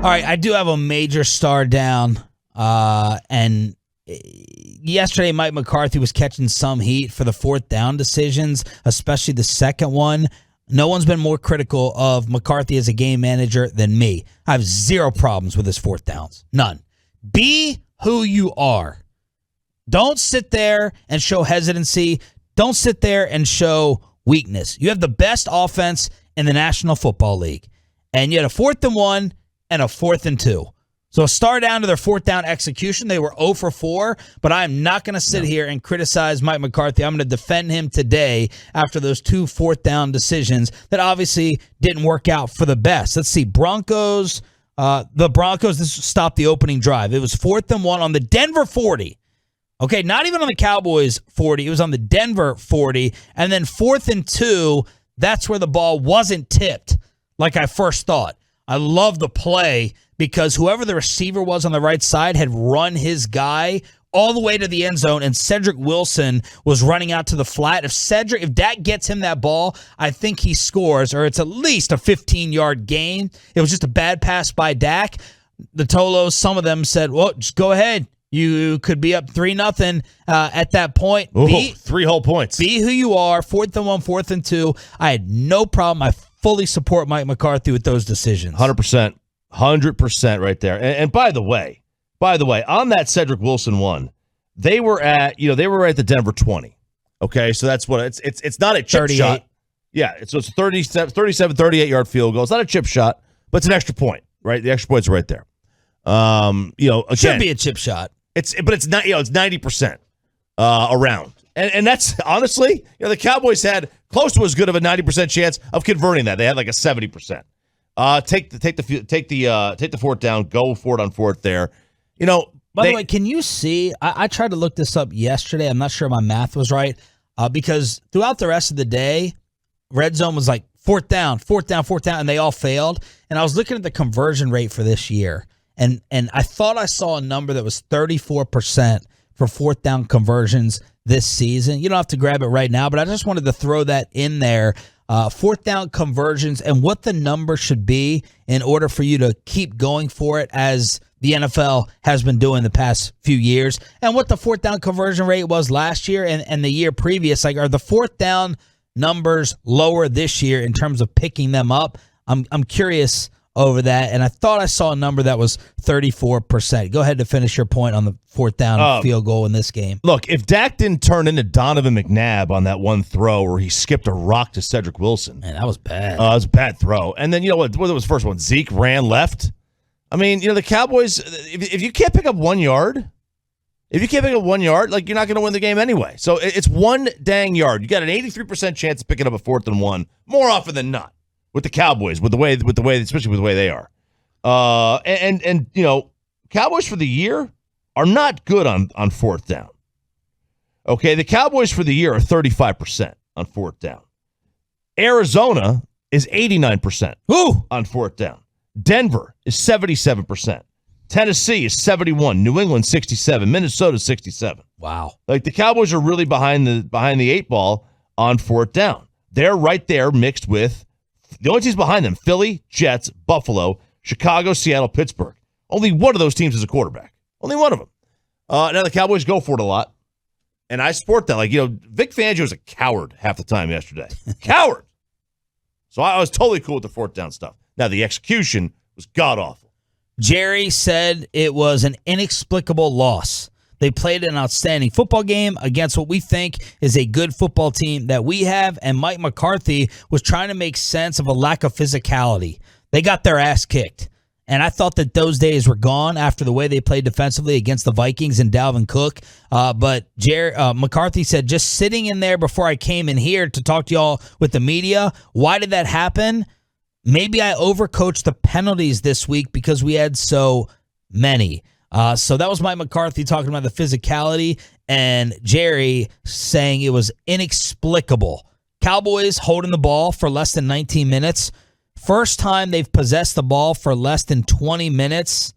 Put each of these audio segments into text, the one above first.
All right, I do have a major star down, and yesterday Mike McCarthy was catching some heat for the fourth down decisions, especially the second one. No one's been more critical of McCarthy as a game manager than me. I have zero problems with his fourth downs. None. Be who you are. Don't sit there and show hesitancy. Don't sit there and show weakness. You have the best offense in the National Football League, and you had a 4th and 1 and a 4th and 2. So a star down to their fourth down execution. They were 0 for 4, but I'm not going to sit here and criticize Mike McCarthy. I'm going to defend him today after those 2 fourth down decisions that obviously didn't work out for the best. Let's see. Broncos, this stopped the opening drive. It was 4th and 1 on the Denver 40. Okay, not even on the Cowboys 40. It was on the Denver 40. And then 4th and 2, that's where the ball wasn't tipped like I first thought. I love the play because whoever the receiver was on the right side had run his guy all the way to the end zone, and Cedric Wilson was running out to the flat. If Dak gets him that ball, I think he scores, or it's at least a 15-yard gain. It was just a bad pass by Dak. The Tolos, some of them said, well, just go ahead. You could be up 3-0 at that point. Ooh, 3 whole points. Be who you are. 4th and 1, 4th and 2. I had no problem. I fully support Mike McCarthy with those decisions. 100%. 100% right there. And by the way, on that Cedric Wilson one, they were at the Denver 20. Okay, so that's what it's not a chip 38. shot. Yeah, so it's a 37, 38-yard field goal. It's not a chip shot, but it's an extra point, right? The extra point's right there. Again, should be a chip shot. It's not, it's 90% around. And that's honestly, the Cowboys had close to as good of a 90% chance of converting that. They had like a 70%. Take the fourth down, go for it on fourth there. By the way, can you see? I tried to look this up yesterday. I'm not sure my math was right because throughout the rest of the day, red zone was like fourth down, and they all failed. And I was looking at the conversion rate for this year, and I thought I saw a number that was 34% for fourth down conversions this season. You don't have to grab it right now, but I just wanted to throw that in there. Fourth down conversions and what the number should be in order for you to keep going for it as the NFL has been doing the past few years, and what the fourth down conversion rate was last year and the year previous. Like, are the fourth down numbers lower this year in terms of picking them up? I'm curious over that, and I thought I saw a number that was 34%. Go ahead to finish your point on the fourth down field goal in this game. Look, if Dak didn't turn into Donovan McNabb on that one throw where he skipped a rock to Cedric Wilson. Man, that was bad. It was a bad throw. And then, what was the first one? Zeke ran left. I mean, the Cowboys, if you can't pick up 1 yard, like, you're not going to win the game anyway. So it's one dang yard. You got an 83% chance of picking up a 4th and 1 more often than not. With the Cowboys, with the way, especially with the way they are, and Cowboys for the year are not good on fourth down. Okay, the Cowboys for the year are 35% on fourth down. Arizona is 89% on fourth down. Denver is 77%. Tennessee is 71%. New England 67%. Minnesota 67%. Wow, like the Cowboys are really behind the 8 ball on fourth down. They're right there mixed with. The only teams behind them, Philly, Jets, Buffalo, Chicago, Seattle, Pittsburgh. Only one of those teams is a quarterback. Only one of them. Now, the Cowboys go for it a lot, and I support that. Like, Vic Fangio was a coward half the time yesterday. Coward! So I was totally cool with the fourth down stuff. Now, the execution was god-awful. Jerry said it was an inexplicable loss. They played an outstanding football game against what we think is a good football team that we have, and Mike McCarthy was trying to make sense of a lack of physicality. They got their ass kicked, and I thought that those days were gone after the way they played defensively against the Vikings and Dalvin Cook. But McCarthy said, just sitting in there before I came in here to talk to y'all with the media, why did that happen? Maybe I overcoached the penalties this week because we had so many. So that was Mike McCarthy talking about the physicality, and Jerry saying it was inexplicable. Cowboys holding the ball for less than 19 minutes. First time they've possessed the ball for less than 20 minutes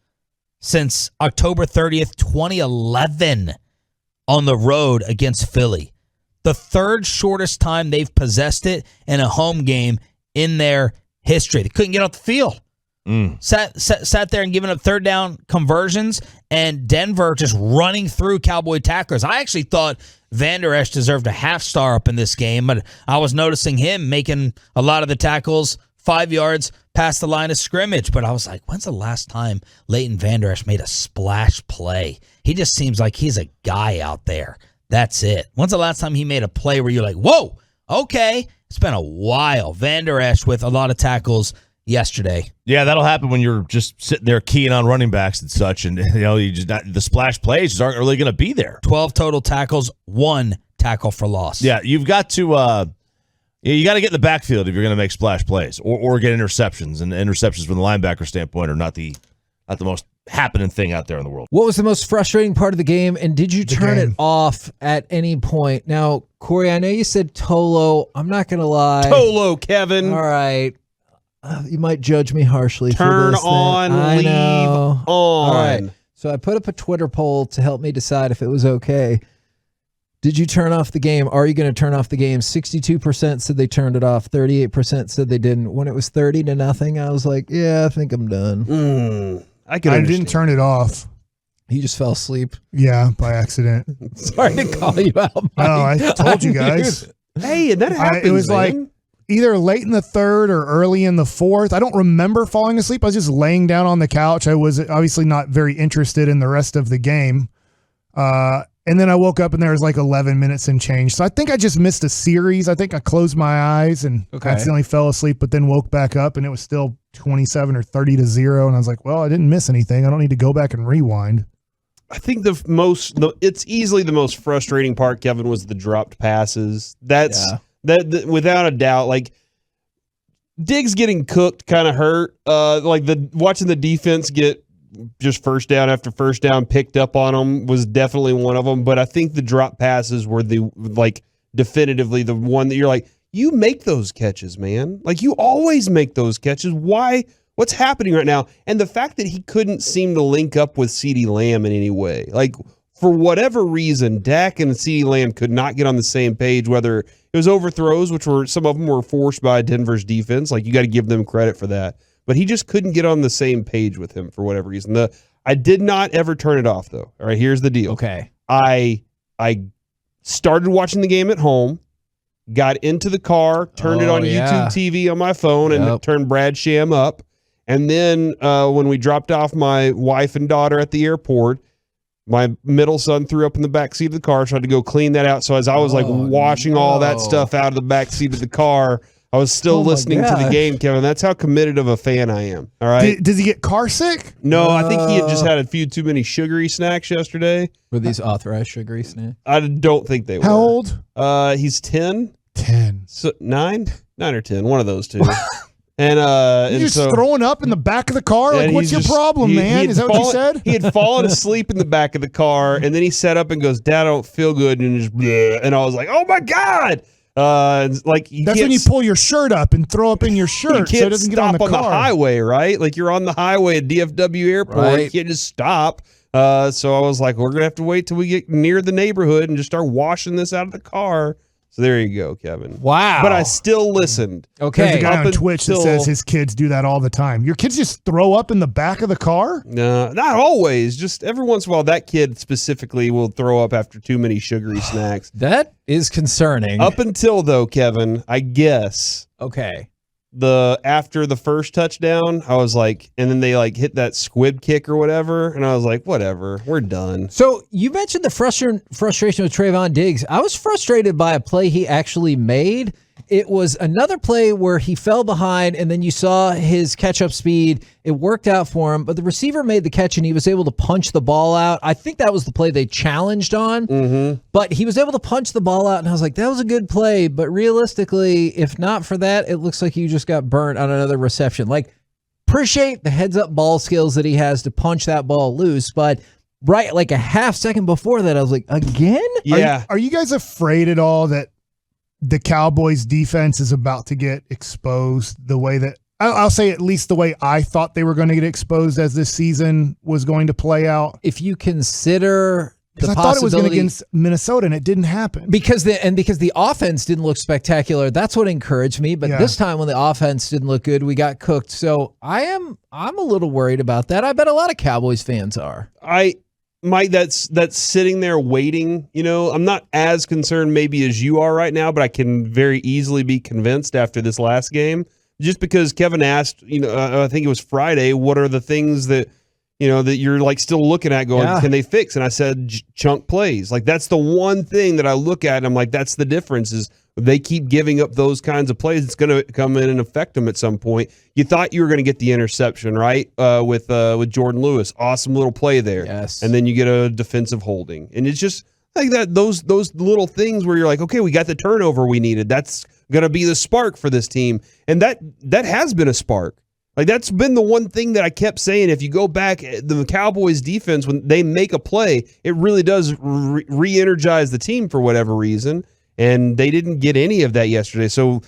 since October 30th, 2011 on the road against Philly. The third shortest time they've possessed it in a home game in their history. They couldn't get off the field. Sat there and giving up third down conversions, and Denver just running through Cowboy tacklers. I actually thought Van Der Esch deserved a half star up in this game, but I was noticing him making a lot of the tackles 5 yards past the line of scrimmage. But I was like, when's the last time Leighton Van Der Esch made a splash play? He just seems like he's a guy out there. That's it. When's the last time he made a play where you're like, whoa, okay. It's been a while. Van Der Esch with a lot of tackles yesterday. Yeah, that'll happen when you're just sitting there keying on running backs and such, and the splash plays just aren't really going to be there. 12 total tackles, 1 tackle for loss. Yeah, you've got to you got to get in the backfield if you're going to make splash plays or get interceptions, and interceptions from the linebacker standpoint are not the most happening thing out there in the world. What was the most frustrating part of the game, and did you turn it off at any point? Now, Corey, I know you said Tolo. I'm not going to lie. Tolo, Kevin. All right. You might judge me harshly Turn for this. on, I leave know. on. All right. So I put up a Twitter poll to help me decide if it was okay. Did you turn off the game? Are you going to turn off the game? 62% said they turned it off. 38% said they didn't. When it was 30-0, I was like, yeah, I think I'm done. I didn't turn it off. You just fell asleep. Yeah, by accident. Sorry to call you out. No, I told you guys. Hey, that happens. It was man. like either late in the third or early in the fourth. I don't remember falling asleep. I was just laying down on the couch. I was obviously not very interested in the rest of the game. And then I woke up and there was like 11 minutes and change. So I think I just missed a series. I think I closed my eyes and accidentally fell asleep, but then woke back up and it was still 27 or 30-0. And I was like, well, I didn't miss anything. I don't need to go back and rewind. I think it's easily the most frustrating part, Kevin, was the dropped passes. That without a doubt, like Diggs getting cooked kind of hurt. Watching the defense get just first down after first down picked up on them was definitely one of them. But I think the drop passes were definitively the one that you're like, you make those catches, man. Like you always make those catches. Why? What's happening right now? And the fact that he couldn't seem to link up with CeeDee Lamb in any way, like for whatever reason, Dak and CeeDee Lamb could not get on the same page, whether it was overthrows, which were some of them were forced by Denver's defense. Like you got to give them credit for that. But he just couldn't get on the same page with him for whatever reason. I did not ever turn it off, though. All right, here's the deal. Okay. I started watching the game at home, got into the car, turned it on YouTube TV on my phone, and turned Brad Sham up. And then when we dropped off my wife and daughter at the airport, my middle son threw up in the back seat of the car, so I had to go clean that out. So as I was washing all that stuff out of the back seat of the car, I was still listening to the game, Kevin. That's how committed of a fan I am. All right. Does he get car sick? No, I think he had just had a few too many sugary snacks yesterday. Were these authorized sugary snacks? I don't think they were. How old? He's 10. 10. So 9 or 10, one of those two. And you're just throwing up in the back of the car? Like, what's your problem, man? Is that what you said? He had fallen asleep in the back of the car, and then he sat up and goes, Dad, I don't feel good. And just, bleh. And I was like, oh my God. That's when you pull your shirt up and throw up in your shirt so it doesn't get on the car. The highway, right? Like you're on the highway at DFW Airport. Right. You can't just stop. So I was like, we're going to have to wait till we get near the neighborhood and just start washing this out of the car. So there you go, Kevin. Wow. But I still listened. Okay. There's a guy on Twitch that says his kids do that all the time. Your kids just throw up in the back of the car? No, not always. Just every once in a while, that kid specifically will throw up after too many sugary snacks. That is concerning. Up until, though, Kevin, I guess. Okay. After the first touchdown, I was like, and then they hit that squib kick or whatever, and I was like, whatever, we're done. So you mentioned the frustration with Trayvon Diggs. I was frustrated by a play he actually made. It was another play where he fell behind, and then you saw his catch-up speed. It worked out for him, but the receiver made the catch, and he was able to punch the ball out. I think that was the play they challenged on, but he was able to punch the ball out, and I was like, that was a good play, but realistically, if not for that, it looks like you just got burnt on another reception. Like, appreciate the heads-up ball skills that he has to punch that ball loose, but right, like a half second before that, I was like, again? Yeah. Are you guys afraid at all that the Cowboys defense is about to get exposed the way that I'll say at least the way I thought they were going to get exposed as this season was going to play out? If you consider Because I thought it was going against Minnesota, and it didn't happen. Because the offense didn't look spectacular. That's what encouraged me. But this time, when the offense didn't look good, we got cooked. So I'm a little worried about that. I bet a lot of Cowboys fans are. Mike, that's sitting there waiting. I'm not as concerned maybe as you are right now, but I can very easily be convinced after this last game. Just because Kevin asked, I think it was Friday, what are the things that that you're like still looking at going, can they fix? And I said, chunk plays. Like, that's the one thing that I look at and I'm like, that's the difference is they keep giving up those kinds of plays. It's going to come in and affect them at some point. You thought you were going to get the interception, right? With Jordan Lewis. Awesome little play there. Yes. And then you get a defensive holding. And it's just like that, those little things where you're like, okay, we got the turnover we needed. That's going to be the spark for this team. And that has been a spark. Like, that's been the one thing that I kept saying. If you go back, the Cowboys defense, when they make a play, it really does re-energize the team for whatever reason. And they didn't get any of that yesterday. So,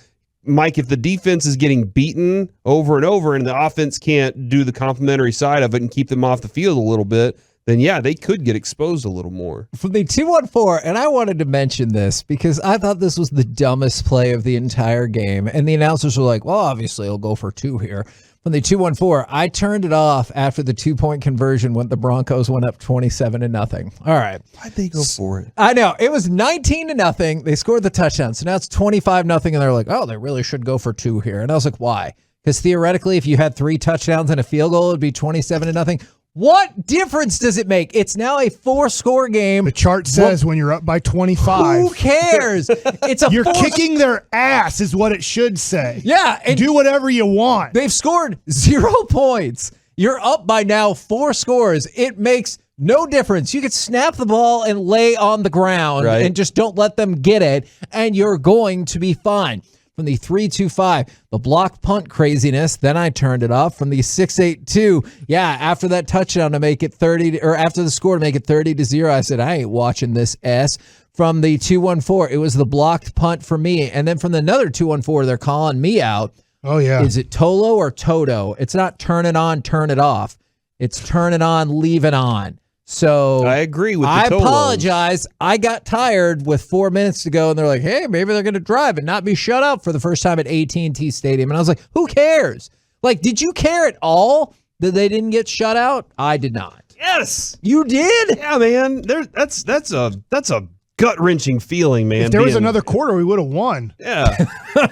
Mike, if the defense is getting beaten over and over and the offense can't do the complementary side of it and keep them off the field a little bit, then, yeah, they could get exposed a little more. From the 2-1-4, and I wanted to mention this because I thought this was the dumbest play of the entire game. And the announcers were like, well, obviously he'll go for 2 here. From the 2-1-4, I turned it off after the 2-point conversion when the Broncos went up 27-0. All right. Why'd they go for it? I know. It was 19-0. They scored the touchdown. So now it's 25-0, and they're like, oh, they really should go for 2 here. And I was like, why? Because theoretically, if you had 3 touchdowns and a field goal, it would be 27-0. What difference does it make? It's now a 4-score game. The chart says when you're up by 25. Who cares? It's a You're kicking their ass is what it should say. Yeah. And do whatever you want. They've scored 0 points. You're up by now 4 scores. It makes no difference. You could snap the ball and lay on the ground and just don't let them get it, and you're going to be fine. From the 3-2-5, the block punt craziness, then I turned it off. From the 6-8-2, after that touchdown to make it 30, or after the score to make it 30-0, I said, I ain't watching this S. From the 2-1-4, it was the blocked punt for me. And then from another 2-1-4, they're calling me out. Oh, yeah. Is it Tolo or Toto? It's not turn it on, turn it off. It's turn it on, leave it on. So I agree with the I Tolos. apologize. I got tired with 4 minutes to go, and they're like, hey, maybe they're going to drive and not be shut out for the first time at AT&T Stadium. And I was like, who cares? Like, did you care at all that they didn't get shut out? I did not. Yes. You did? Yeah, man. That's a gut-wrenching feeling, man. If there was another quarter, we would have won. Yeah.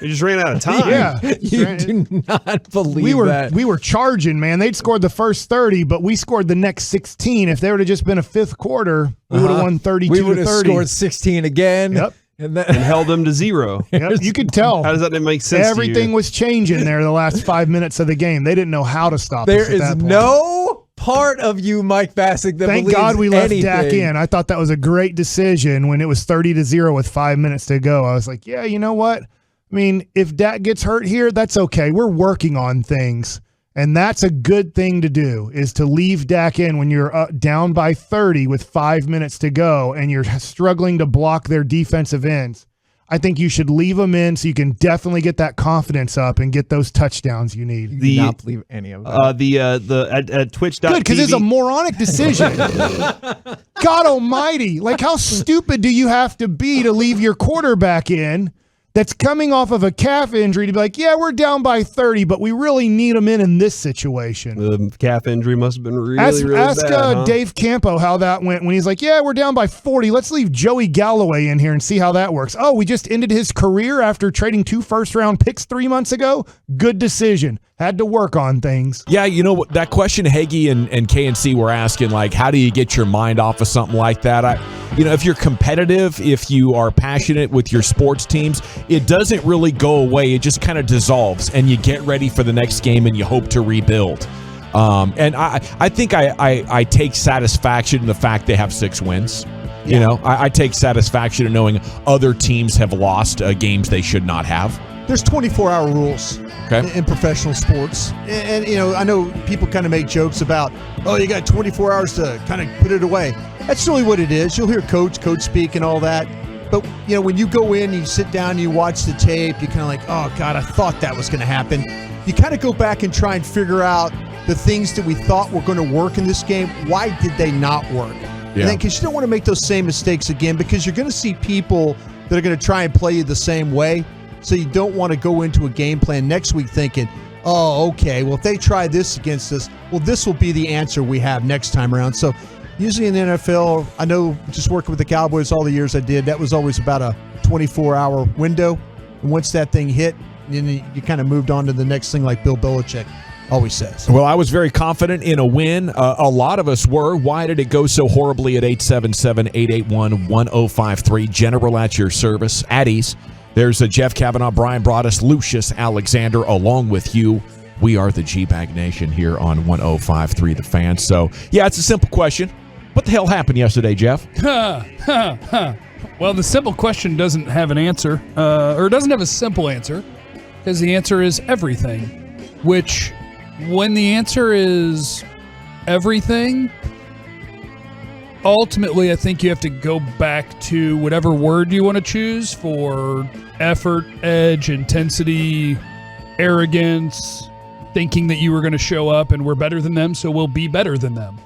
We just ran out of time. Yeah. You do not believe that. We were charging, man. They'd scored the first 30, but we scored the next 16. If there would have just been a 5th quarter, we would have won 32-30. We would have scored 16 again. Yep. And held them to 0. Yep. You could tell. How does that make sense Everything to you? was changing there the last 5 minutes of the game. They didn't know how to stop us There at is that point. no part of you, Mike Bassick, that Thank believes God we left anything. Dak in. I thought that was a great decision when it was 30-0 with 5 minutes to go. I was like, yeah, you know what? I mean, if Dak gets hurt here, that's okay. We're working on things. And that's a good thing to do, is to leave Dak in when you're down by 30 with 5 minutes to go and you're struggling to block their defensive ends. I think you should leave them in so you can definitely get that confidence up and get those touchdowns you need. You do not believe any of that. At Twitch.tv. Good, because it's a moronic decision. God almighty. Like, how stupid do you have to be to leave your quarterback in that's coming off of a calf injury to be like, yeah, we're down by 30, but we really need him in this situation. The calf injury must have been really Ask bad, huh? Dave Campo how that went when he's like, yeah, we're down by 40. Let's leave Joey Galloway in here and see how that works. Oh, we just ended his career after trading 2 first-round picks 3 months ago? Good decision. Had to work on things. Yeah, you know, that question Hagee and KNC were asking, like, how do you get your mind off of something like that? If you're competitive, if you are passionate with your sports teams, it doesn't really go away. It just kind of dissolves, and you get ready for the next game, and you hope to rebuild. And I think I take satisfaction in the fact they have 6 wins. Yeah. You know, I take satisfaction in knowing other teams have lost games they should not have. There's 24-hour rules in professional sports. And, you know, I know people kind of make jokes about, oh, you got 24 hours to kind of put it away. That's really what it is. You'll hear coach speak and all that. But, you know, when you go in, you sit down, and you watch the tape, you kind of like, oh, God, I thought that was going to happen. You kind of go back and try and figure out the things that we thought were going to work in this game. Why did they not work? And then because you don't want to make those same mistakes again, because you're going to see people that are going to try and play you the same way. So you don't want to go into a game plan next week thinking, oh, okay, well, if they try this against us, well, this will be the answer we have next time around. So usually in the NFL, I know just working with the Cowboys all the years I did, that was always about a 24-hour window. And once that thing hit, then you kind of moved on to the next thing like Bill Belichick always says. Well, I was very confident in a win. A lot of us were. Why did it go so horribly at 877-881-1053? General at your service. At ease. There's Jeff Kavanaugh, Brian Broaddus, Lucius Alexander, along with you. We are the GBag Nation here on 105.3 The Fan. So, yeah, it's a simple question. What the hell happened yesterday, Jeff? Well, the simple question doesn't have an answer, or doesn't have a simple answer, because the answer is everything, which, when the answer is everything, ultimately, I think you have to go back to whatever word you want to choose for effort, edge, intensity, arrogance, thinking that you were going to show up and we're better than them, so we'll be better than them.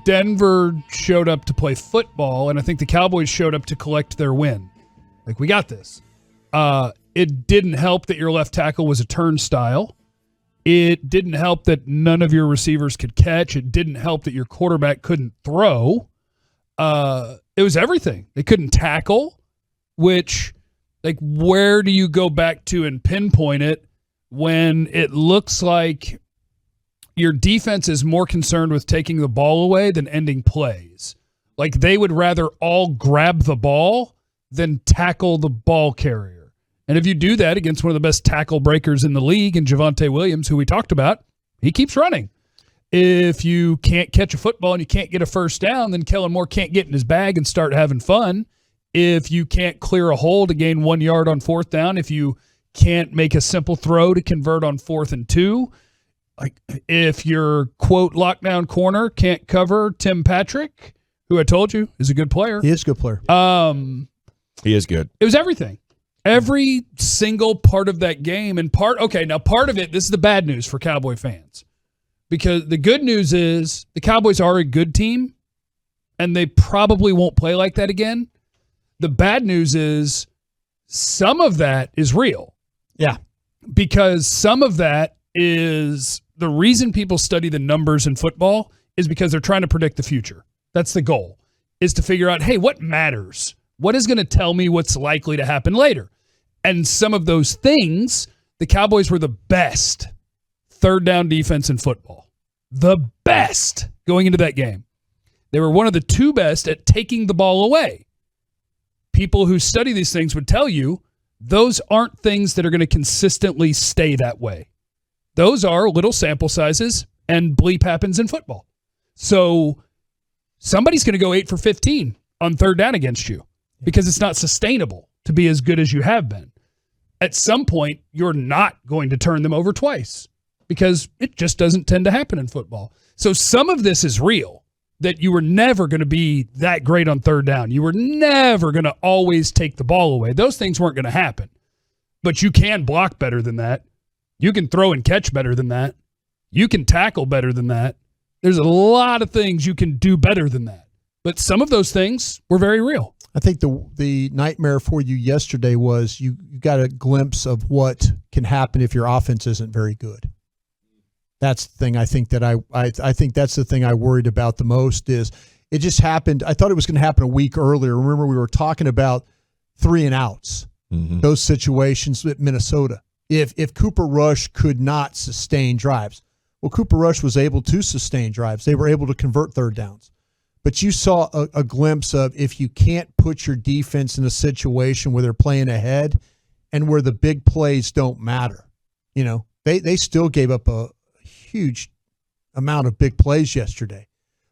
Denver showed up to play football, and I think the Cowboys showed up to collect their win. Like, we got this. It didn't help that your left tackle was a turnstile. It didn't help that none of your receivers could catch. It didn't help that your quarterback couldn't throw. It was everything. They couldn't tackle, which, like, where do you go back to and pinpoint it when it looks like your defense is more concerned with taking the ball away than ending plays? Like, they would rather all grab the ball than tackle the ball carrier. And if you do that against one of the best tackle breakers in the league, and Javonte Williams, who we talked about, he keeps running. If you can't catch a football and you can't get a first down, then Kellen Moore can't get in his bag and start having fun. If you can't clear a hole to gain 1 yard on fourth down, if you can't make a simple throw to convert on 4th and 2, like if your, quote, lockdown corner can't cover Tim Patrick, who I told you is a good player. He is a good player. He is good. It was everything. Every single part of that game, and part of it, this is the bad news for Cowboy fans. Because the good news is the Cowboys are a good team, and they probably won't play like that again. The bad news is some of that is real. Yeah. Because some of that is the reason people study the numbers in football is because they're trying to predict the future. That's the goal, is to figure out, hey, what matters? What is going to tell me what's likely to happen later? And some of those things, the Cowboys were the best third down defense in football. The best going into that game. They were one of the 2 best at taking the ball away. People who study these things would tell you those aren't things that are going to consistently stay that way. Those are little sample sizes, and bleep happens in football. So somebody's going to go 8 for 15 on third down against you because it's not sustainable to be as good as you have been. At some point, you're not going to turn them over twice because it just doesn't tend to happen in football. So some of this is real, that you were never going to be that great on third down. You were never going to always take the ball away. Those things weren't going to happen. But you can block better than that. You can throw and catch better than that. You can tackle better than that. There's a lot of things you can do better than that. But some of those things were very real. I think the nightmare for you yesterday was you got a glimpse of what can happen if your offense isn't very good. That's the thing I think that I think that's the thing I worried about the most is it just happened. I thought it was going to happen a week earlier. Remember, we were talking about 3 and outs, those situations at Minnesota. If Cooper Rush could not sustain drives, well, Cooper Rush was able to sustain drives. They were able to convert third downs. But you saw a glimpse of if you can't put your defense in a situation where they're playing ahead and where the big plays don't matter. You know, they still gave up a huge amount of big plays yesterday.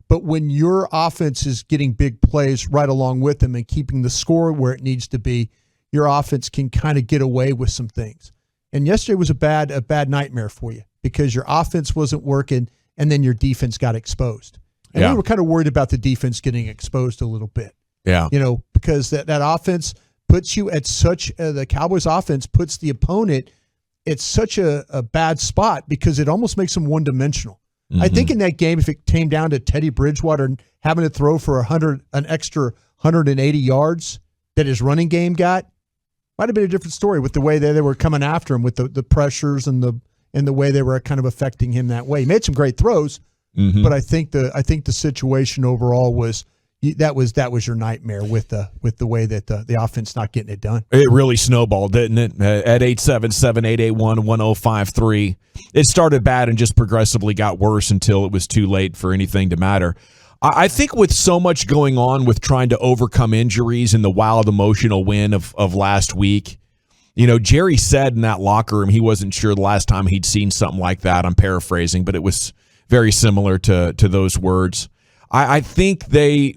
But when your offense is getting big plays right along with them and keeping the score where it needs to be, your offense can kind of get away with some things. And yesterday was a bad nightmare for you because your offense wasn't working and then your defense got exposed. And we were kind of worried about the defense getting exposed a little bit. Yeah. You know, because that offense puts you at such the Cowboys offense puts the opponent at such a bad spot because it almost makes them one-dimensional. I think in that game, if it came down to Teddy Bridgewater having to throw for an extra 180 yards that his running game got, might have been a different story with the way they were coming after him with the pressures and the way they were kind of affecting him that way. He made some great throws, but I think the situation overall was that was your nightmare with the way that the offense not getting it done. It really snowballed, didn't it? At 877-881-1053, it started bad and just progressively got worse until it was too late for anything to matter. I think with so much going on with trying to overcome injuries and the wild emotional win of last week, Jerry said in that locker room he wasn't sure the last time he'd seen something like that. I'm paraphrasing, but it was very similar to those words. I think they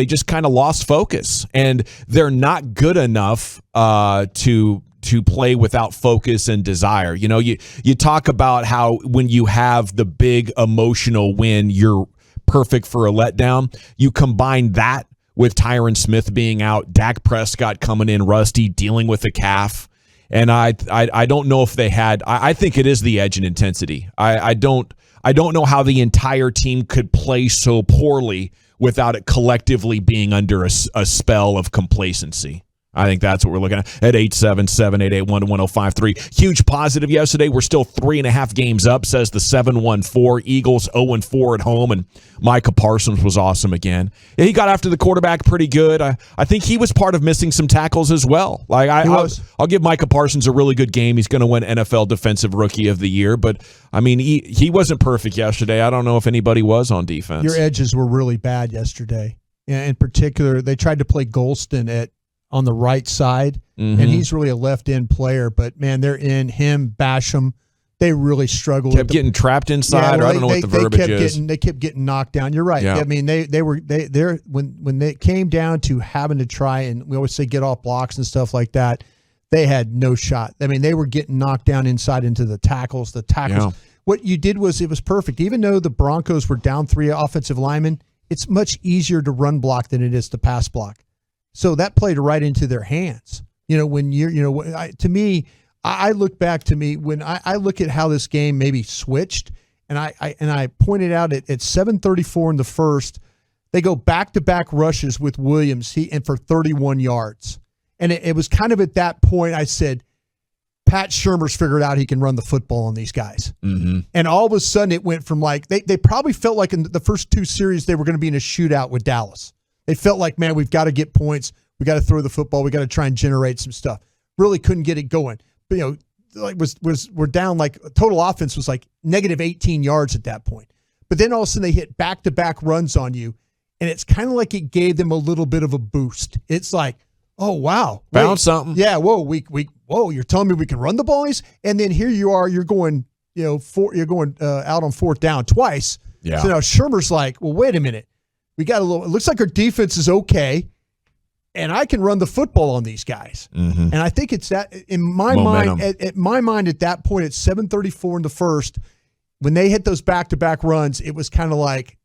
just kind of lost focus, and they're not good enough to play without focus and desire. You talk about how when you have the big emotional win, you're perfect for a letdown. You combine that with Tyron Smith being out, Dak Prescott coming in rusty, dealing with a calf, and I don't know if they had. I think it is the edge and intensity. I don't know how the entire team could play so poorly without it collectively being under a spell of complacency. I think that's what we're looking at 877-881-1053. Huge positive yesterday. We're still 3.5 games up, says the 714. Eagles 0-4 at home, and Micah Parsons was awesome again. Yeah, he got after the quarterback pretty good. I think he was part of missing some tackles as well. I'll give Micah Parsons a really good game. He's going to win NFL Defensive Rookie of the Year, but I mean, he wasn't perfect yesterday. I don't know if anybody was on defense. Your edges were really bad yesterday. In particular, they tried to play Golston on the right side, and he's really a left-end player. But, man, they're in him, Basham. They really struggled. Kept getting trapped inside, or I don't know what the verbiage is. They kept getting knocked down. You're right. Yeah. I mean, when they came down to having to try, and we always say get off blocks and stuff like that, they had no shot. I mean, they were getting knocked down inside into the tackles. Yeah. What you did was it was perfect. Even though the Broncos were down 3 offensive linemen, it's much easier to run block than it is to pass block. So that played right into their hands. When I look back to me when I look at how this game maybe switched, and I pointed out at 7:34 in the first, they go back-to-back rushes with Williams and for 31 yards. And it was kind of at that point I said, Pat Shurmur's figured out he can run the football on these guys. Mm-hmm. And all of a sudden it went from they probably felt like in the first 2 series they were going to be in a shootout with Dallas. They felt like, man, we've got to get points. We got to throw the football. We got to try and generate some stuff. Really couldn't get it going. But we're down total offense was negative 18 yards at that point. But then all of a sudden they hit back-to-back runs on you, and it's kind of like it gave them a little bit of a boost. It's like, oh wow, found something. Yeah, whoa, you're telling me we can run the ball, and then here you are, you're going out on 4th down twice. Yeah. So now Shurmur's like, well, wait a minute. We got it looks like our defense is okay, and I can run the football on these guys. Mm-hmm. And I think it's that in my mind, at my mind at that point at 7:34 in the first, when they hit those back-to-back runs, it was kind of like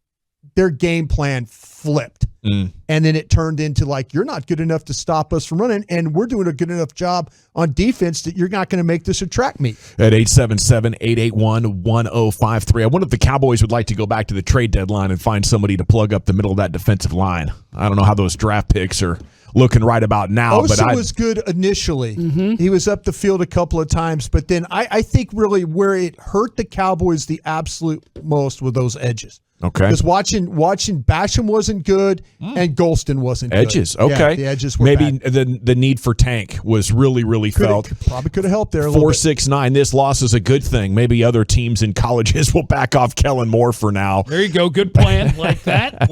their game plan flipped. And then it turned into you're not good enough to stop us from running, and we're doing a good enough job on defense that you're not going to make this a track meet. At 877-881-1053. I wonder if the Cowboys would like to go back to the trade deadline and find somebody to plug up the middle of that defensive line. I don't know how those draft picks are looking right about now. Osa was good initially. Mm-hmm. He was up the field a couple of times, but then I think really where it hurt the Cowboys the absolute most were those edges. Okay. Because watching Basham wasn't good and Golston wasn't edges. good. Okay. Yeah, the edges were maybe bad. the need for Tank was really felt. Probably could have helped there a little bit. 4-6-9. This loss is a good thing. Maybe other teams in colleges will back off Kellen Moore for now. There you go. Good plan. Like that.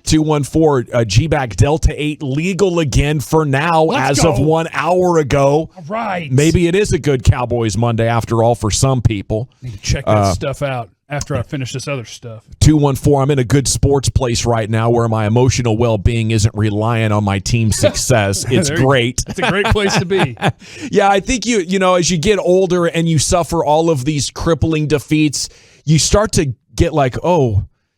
214 GBag Delta 8 legal again for now. Let's of 1 hour ago. All right. Maybe it is a good Cowboys Monday after all for some people. Need to check that stuff out after I finish this other stuff. 214, I'm in a good sports place right now where my emotional well-being isn't reliant on my team's success. It's great. It's a great place to be. Yeah, I think you know, as you get older and you suffer all of these crippling defeats, you start to get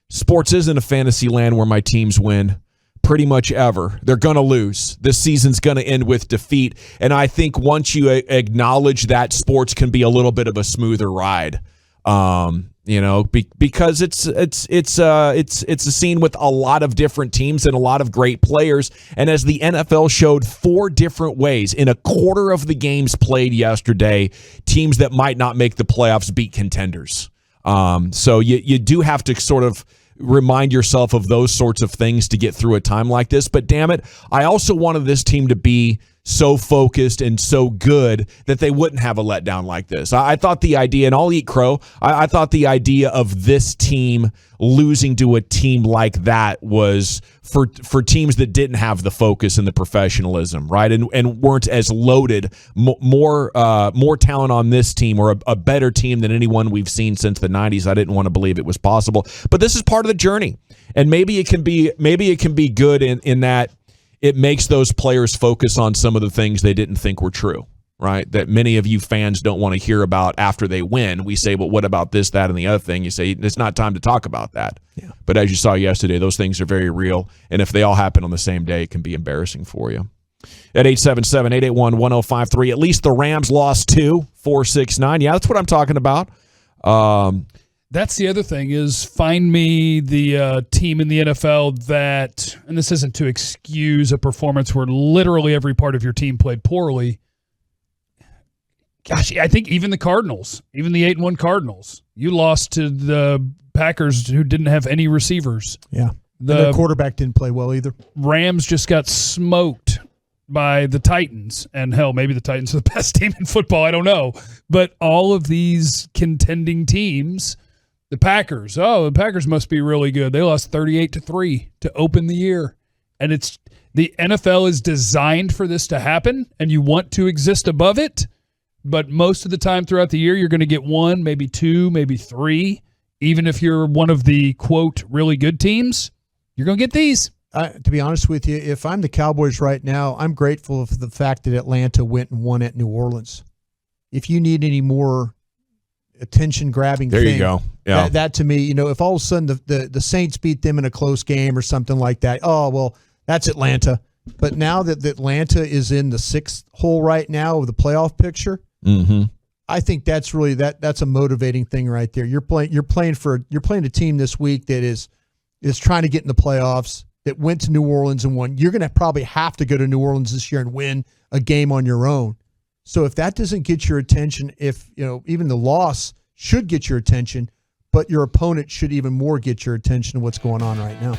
sports isn't a fantasy land where my teams win pretty much ever. They're going to lose. This season's going to end with defeat. And I think once you acknowledge that, sports can be a little bit of a smoother ride. because it's a scene with a lot of different teams and a lot of great players. And as the NFL showed 4 different ways in a quarter of the games played yesterday, teams that might not make the playoffs beat contenders. So you do have to sort of remind yourself of those sorts of things to get through a time like this. But damn it, I also wanted this team to be so focused and so good that they wouldn't have a letdown like this. I thought the idea, and I'll eat crow, I thought the idea of this team losing to a team like that was for teams that didn't have the focus and the professionalism, right? And weren't as loaded, more talent on this team, or a better team than anyone we've seen since the 90s. I didn't want to believe it was possible. But this is part of the journey. And maybe it can be good in that it makes those players focus on some of the things they didn't think were true, right? That many of you fans don't want to hear about after they win. We say, well, what about this, that, and the other thing? You say, it's not time to talk about that. Yeah. But as you saw yesterday, those things are very real. And if they all happen on the same day, it can be embarrassing for you. At 877-881-1053, at least the Rams lost 2, 4-6-9. Yeah, that's what I'm talking about. That's the other thing is find me the team in the NFL that, and this isn't to excuse a performance where literally every part of your team played poorly. Gosh, I think even the Cardinals, even the 8-1 Cardinals, you lost to the Packers who didn't have any receivers. Yeah. The quarterback didn't play well either. Rams just got smoked by the Titans, and hell, maybe the Titans are the best team in football. I don't know. But all of these contending teams, the Packers must be really good. They lost 38-3 to open the year. And it's the NFL is designed for this to happen, and you want to exist above it. But most of the time throughout the year, you're going to get 1, maybe 2, maybe 3. Even if you're one of the, quote, really good teams, you're going to get these. To be honest with you, if I'm the Cowboys right now, I'm grateful for the fact that Atlanta went and won at New Orleans. If you need any more attention-grabbing there thing, you go. Yeah. That to me, if all of a sudden the Saints beat them in a close game or something like that, oh, well, that's Atlanta. But now that Atlanta is in the 6th hole right now of the playoff picture, I think that's really that's a motivating thing right there. You're playing a team this week that is trying to get in the playoffs, that went to New Orleans and won. You're going to probably have to go to New Orleans this year and win a game on your own. So if that doesn't get your attention, if even the loss should get your attention, but your opponent should even more get your attention to what's going on right now.